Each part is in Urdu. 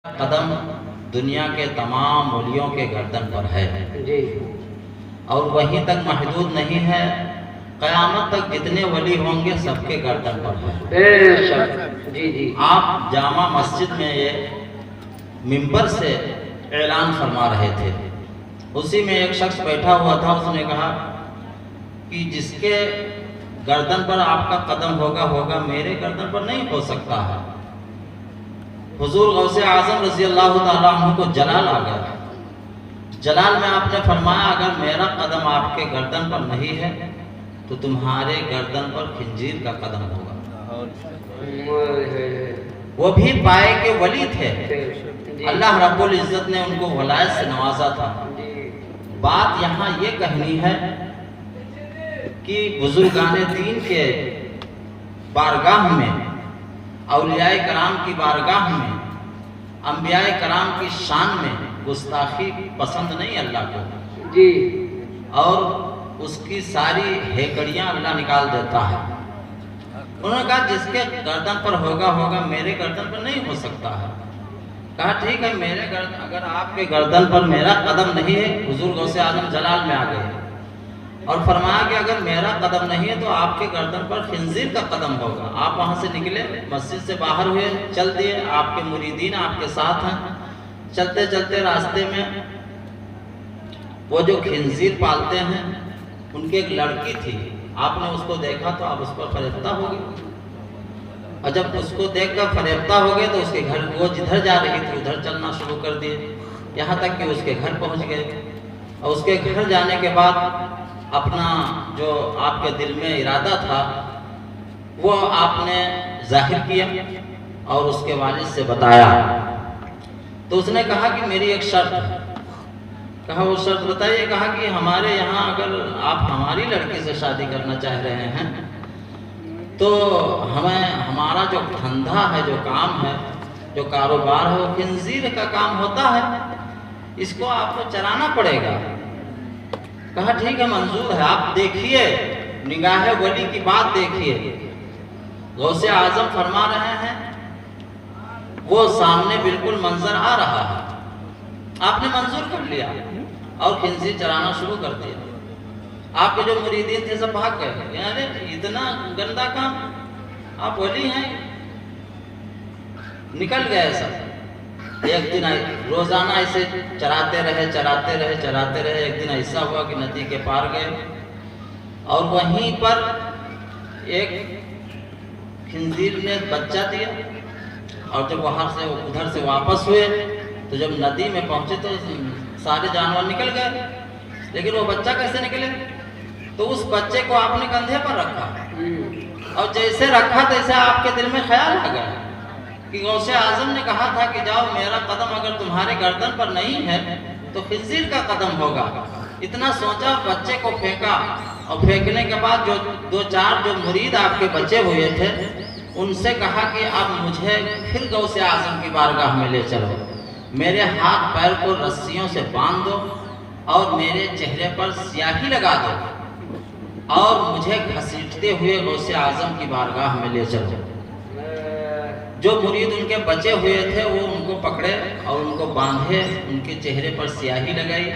قدم دنیا کے تمام ولیوں کے گردن پر ہے جی اور وہیں تک محدود نہیں ہے، قیامت تک جتنے ولی ہوں گے سب کے گردن پر ہے۔ بے شک جی جی آپ جامع مسجد میں یہ منبر سے اعلان فرما رہے تھے، اسی میں ایک شخص بیٹھا ہوا تھا، اس نے کہا کہ جس کے گردن پر آپ کا قدم ہوگا میرے گردن پر نہیں ہو سکتا ہے۔ حضور غوث اعظم رضی اللہ تعالیٰ عنہ کو جلال آ گیا، جلال میں آپ نے فرمایا اگر میرا قدم آپ کے گردن پر نہیں ہے تو تمہارے گردن پر خنزیر کا قدم ہوگا۔ وہ بھی پائے کے ولی تھے، اللہ رب العزت نے ان کو ولایت سے نوازا تھا۔ بات یہاں یہ کہنی ہے کہ بزرگان دین کے بارگاہ میں، اولیاء کرام کی بارگاہ میں، انبیاء کرام کی شان میں گستاخی پسند نہیں اللہ کو جی، اور اس کی ساری ہیکڑیاں اللہ نکال دیتا ہے۔ انہوں نے کہا جس کے گردن پر ہوگا میرے گردن پر نہیں ہو سکتا ہے۔ کہا ٹھیک ہے، میرے گردن اگر آپ کے گردن پر میرا قدم نہیں ہے، حضور غوث اعظم جلال میں آ گئے اور فرمایا کہ اگر میرا قدم نہیں ہے تو آپ کے گردن پر خنزیر کا قدم ہوگا۔ آپ وہاں سے نکلے، مسجد سے باہر ہوئے، چل دیے، آپ کے مریدین آپ کے ساتھ ہیں۔ چلتے چلتے راستے میں وہ جو خنزیر پالتے ہیں ان کی ایک لڑکی تھی، آپ نے اس کو دیکھا تو آپ اس پر فریفتہ ہو گئے، اور جب اس کو دیکھ کر فریفتہ ہو گئے تو اس کے گھر، وہ جدھر جا رہی تھی ادھر چلنا شروع کر دیے، یہاں تک کہ اس کے گھر پہنچ گئے۔ اور اس کے گھر جانے کے بعد اپنا جو آپ کے دل میں ارادہ تھا وہ آپ نے ظاہر کیا اور اس کے والد سے بتایا۔ تو اس نے کہا کہ میری ایک شرط ہے۔ کہا وہ شرط بتائیے۔ کہا کہ ہمارے یہاں اگر آپ ہماری لڑکی سے شادی کرنا چاہ رہے ہیں تو ہمارا جو دھندا ہے، جو کام ہے، جو کاروبار ہے، وہ خنزیر کا کام ہوتا ہے، اس کو آپ کو چرانا پڑے گا۔ کہا ٹھیک ہے، منظور ہے، آپ دیکھیے، نگاہ ولی کی بات دیکھیے۔ غوث اعظم فرما رہے ہیں، وہ سامنے بالکل منظر آ رہا ہے، آپ نے منظور کر لیا اور خنزیر چرانا شروع کر دیا۔ آپ کے جو مریدین تھے سب بھاگ گئے، یعنی اتنا گندا کام، آپ ولی ہیں، نکل گئے سب۔ ایک دن روزانہ ایسے چراتے رہے، ایک دن ایسا ہوا کہ ندی کے پار گئے اور وہیں پر ایک خنزیر نے بچہ دیا، اور جب وہاں سے ادھر سے واپس ہوئے تو جب ندی میں پہنچے تو سارے جانور نکل گئے، لیکن وہ بچہ کیسے نکلے؟ تو اس بچے کو آپ نے کندھے پر رکھا، اور جیسے رکھا تیسے آپ کے دل میں خیال آ گیا کہ غوث اعظم نے کہا تھا کہ جاؤ، میرا قدم اگر تمہارے گردن پر نہیں ہے تو خنزیر کا قدم ہوگا۔ اتنا سوچا، بچے کو پھینکا، اور پھینکنے کے بعد جو دو چار جو مرید آپ کے بچے ہوئے تھے ان سے کہا کہ اب مجھے پھر غوث اعظم کی بارگاہ میں لے چلو، میرے ہاتھ پیر کو رسیوں سے باندھ دو اور میرے چہرے پر سیاہی لگا دو اور مجھے گھسیٹتے ہوئے غوث اعظم کی بارگاہ میں لے چلو۔ جو مرید ان کے بچے ہوئے تھے وہ ان کو پکڑے اور ان کو باندھے، ان کے چہرے پر سیاہی لگائی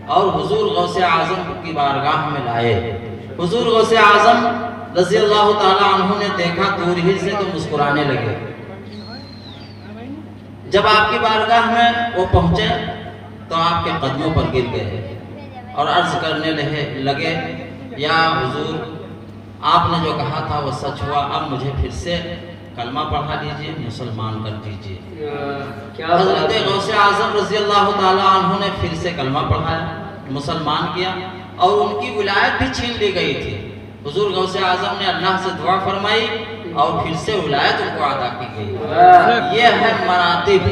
اور حضور غوث اعظم کی بارگاہ میں لائے۔ حضور غوث اعظم رضی اللہ تعالیٰ عنہ نے دیکھا دور ہی سے تو مسکرانے لگے۔ جب آپ کی بارگاہ میں وہ پہنچے تو آپ کے قدموں پر گر گئے اور عرض کرنے لگے، یا حضور، آپ نے جو کہا تھا وہ سچ ہوا، اب مجھے پھر سے کلمہ پڑھا دیجئے، مسلمان کر دیجئے۔ حضرت غوث اعظم رضی اللہ تعالیٰ عنہ نے پھر سے کلمہ پڑھایا، مسلمان کیا، اور ان کی ولایت بھی چھین لی گئی تھی۔ حضور غوث اعظم نے اللہ سے دعا فرمائی اور پھر سے ولایت ان کو عطا کی گئی۔ یہ ہے مراتب۔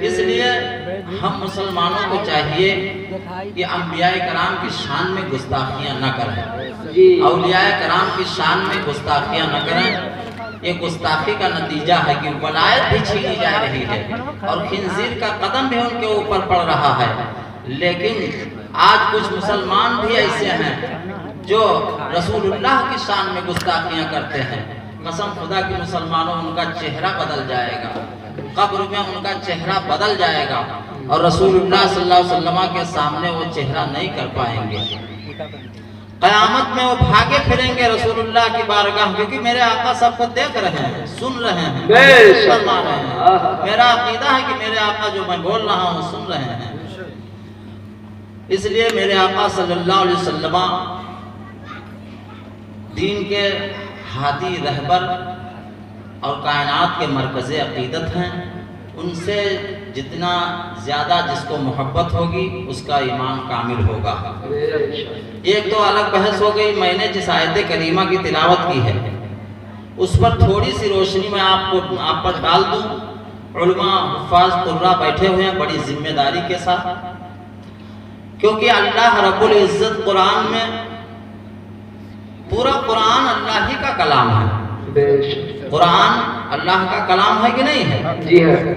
اس لیے ہم مسلمانوں کو چاہیے کہ انبیاء کرام کی شان میں گستاخیاں نہ کریں، اولیاء کرام کی شان میں گستاخیاں نہ کریں۔ یہ گستاخی کا نتیجہ ہے کہ ولایت بھی چھینی جا رہی ہے اور خنزیر کا قدم بھی ان کے اوپر پڑ رہا ہے۔ لیکن آج کچھ مسلمان بھی ایسے ہیں جو رسول اللہ کی شان میں گستاخیاں کرتے ہیں۔ قسم خدا کی مسلمانوں، ان کا چہرہ بدل جائے گا۔ قبر میں ان کا چہرہ بدل جائے گا اور رسول اللہ صلی اللہ علیہ وسلم کے سامنے وہ چہرہ نہیں کر پائیں گے۔ قیامت میں وہ بھاگے پھریں گے رسول اللہ کی بارگاہ، کیونکہ میرے آقا سب کو دیکھ رہے ہیں، سن رہے ہیں، فرما رہے ہیں۔ میرا عقیدہ ہے کہ میرے آقا جو میں بول رہا ہوں سن رہے ہیں، اس لیے میرے آقا صلی اللہ علیہ وسلم دین کے ہادی رہبر اور کائنات کے مرکز عقیدت ہیں۔ ان سے جتنا زیادہ جس کو محبت ہوگی اس کا ایمان کامل ہوگا۔ ایک تو الگ بحث ہو گئی، میں نے جس آیت کریمہ کی تلاوت کی ہے اس پر تھوڑی سی روشنی میں آپ پر ڈال دوں۔ علماء حفاظ قرہ بیٹھے ہوئے ہیں بڑی ذمہ داری کے ساتھ، کیونکہ اللہ رب العزت قرآن میں، پورا قرآن اللہ ہی کا کلام ہے۔ قرآن اللہ کا کلام ہے کہ نہیں ہے؟ جی ہے۔